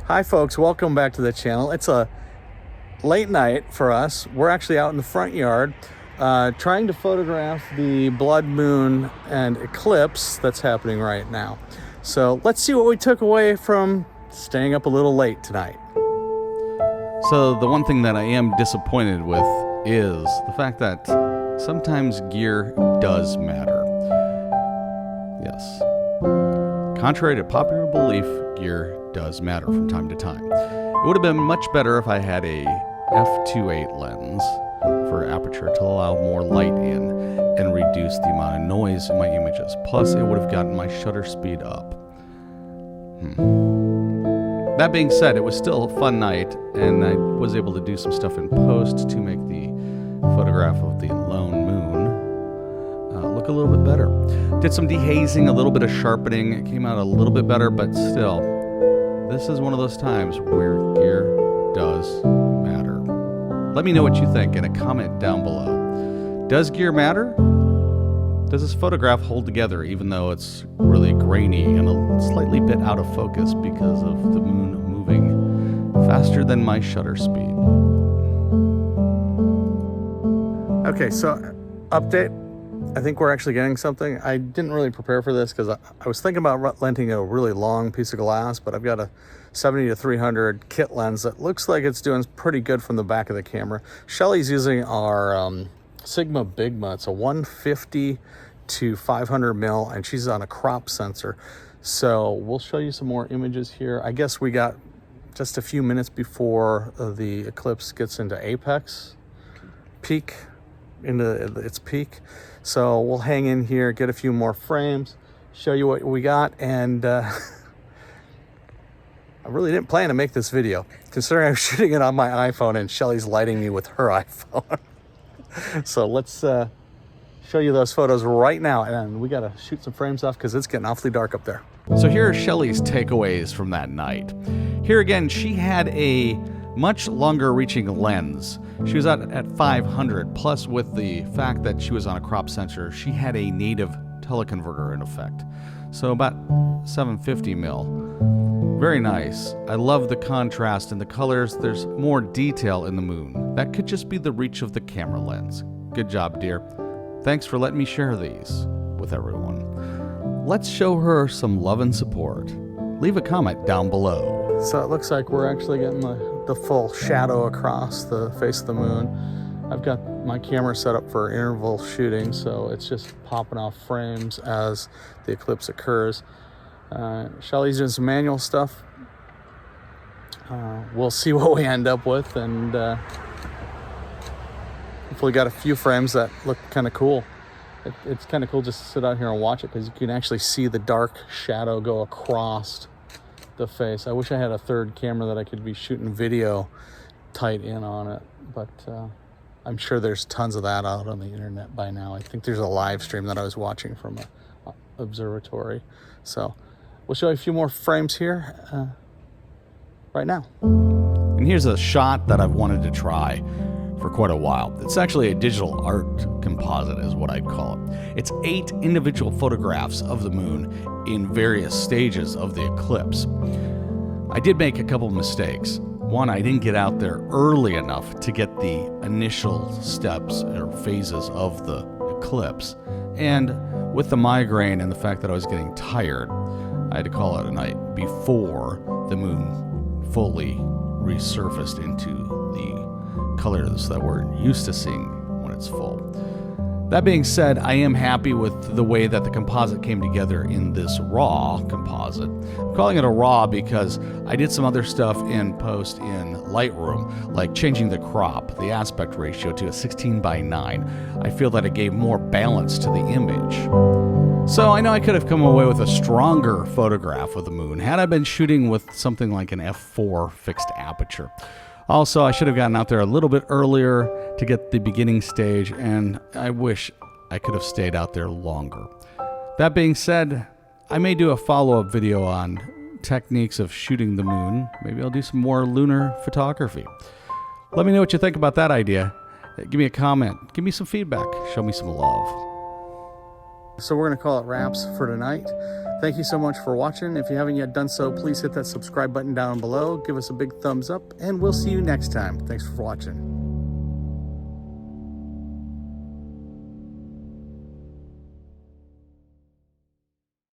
Hi folks, welcome back to the channel. It's a late night for us. We're actually out in the front yard trying to photograph the blood moon and eclipse that's happening right now. So let's see what we took away from staying up a little late tonight. So the one thing that I am disappointed with is the fact that sometimes gear does matter. Yes. Contrary to popular belief, gear does matter from time to time. It would have been much better if I had a f2.8 lens for aperture to allow more light in and reduce the amount of noise in my images. Plus, it would have gotten my shutter speed up. That being said, it was still a fun night, and I was able to do some stuff in post to make the photograph of the lone moon look a little bit better. Did some dehazing, a little bit of sharpening. It came out a little bit better, but still, this is one of those times where gear does matter. Let me know what you think in a comment down below. Does gear matter? Does this photograph hold together even though it's really grainy and a slightly bit out of focus because of the moon moving faster than my shutter speed? Okay, so update. I think we're actually getting something. I didn't really prepare for this because I was thinking about renting a really long piece of glass, but I've got a 70 to 300 kit lens that looks like it's doing pretty good from the back of the camera. Shelley's using our Sigma Bigma. It's a 150 to 500 mil, and she's on a crop sensor. So we'll show you some more images here. I guess we got just a few minutes before the eclipse gets into apex, into its peak. So we'll hang in here, get a few more frames, show you what we got, and I really didn't plan to make this video, considering I'm shooting it on my iPhone and Shelley's lighting me with her iPhone. So let's show you those photos right now, and we gotta shoot some frames off because it's getting awfully dark up there. So here are Shelley's takeaways from that night. Here again, she had a much longer reaching lens. She was at 500, plus with the fact that she was on a crop sensor, she had a native teleconverter in effect. So about 750 mil. Very nice. I love the contrast in the colors. There's more detail in the moon. That could just be the reach of the camera lens. Good job, dear. Thanks for letting me share these with everyone. Let's show her some love and support. Leave a comment down below. So it looks like we're actually getting the full shadow across the face of the moon. I've got my camera set up for interval shooting, so it's just popping off frames as the eclipse occurs. Shelley's doing some manual stuff. We'll see what we end up with, and hopefully got a few frames that look kind of cool. It's kind of cool just to sit out here and watch it because you can actually see the dark shadow go across the face. I wish I had a third camera that I could be shooting video tight in on it, but I'm sure there's tons of that out on the internet by now. I think there's a live stream that I was watching from an observatory. So we'll show you a few more frames here right now. And here's a shot that I've wanted to try for quite a while. It's actually a digital art composite is what I'd call it. It's 8 individual photographs of the moon in various stages of the eclipse. I did make a couple mistakes. One, I didn't get out there early enough to get the initial steps or phases of the eclipse. And with the migraine and the fact that I was getting tired, I had to call it a night before the moon fully resurfaced into the colors that we're used to seeing when it's full. That being said, I am happy with the way that the composite came together in this raw composite. I'm calling it a raw because I did some other stuff in post in Lightroom, like changing the crop, the aspect ratio to a 16:9. I feel that it gave more balance to the image. So I know I could have come away with a stronger photograph of the moon had I been shooting with something like an f4 fixed aperture. Also, I should have gotten out there a little bit earlier to get the beginning stage, and I wish I could have stayed out there longer. That being said, I may do a follow-up video on techniques of shooting the moon. Maybe I'll do some more lunar photography. Let me know what you think about that idea. Give me a comment. Give me some feedback. Show me some love. So we're going to call it wraps for tonight. Thank you so much for watching. If you haven't yet done so, please hit that subscribe button down below. Give us a big thumbs up, and we'll see you next time. Thanks for watching.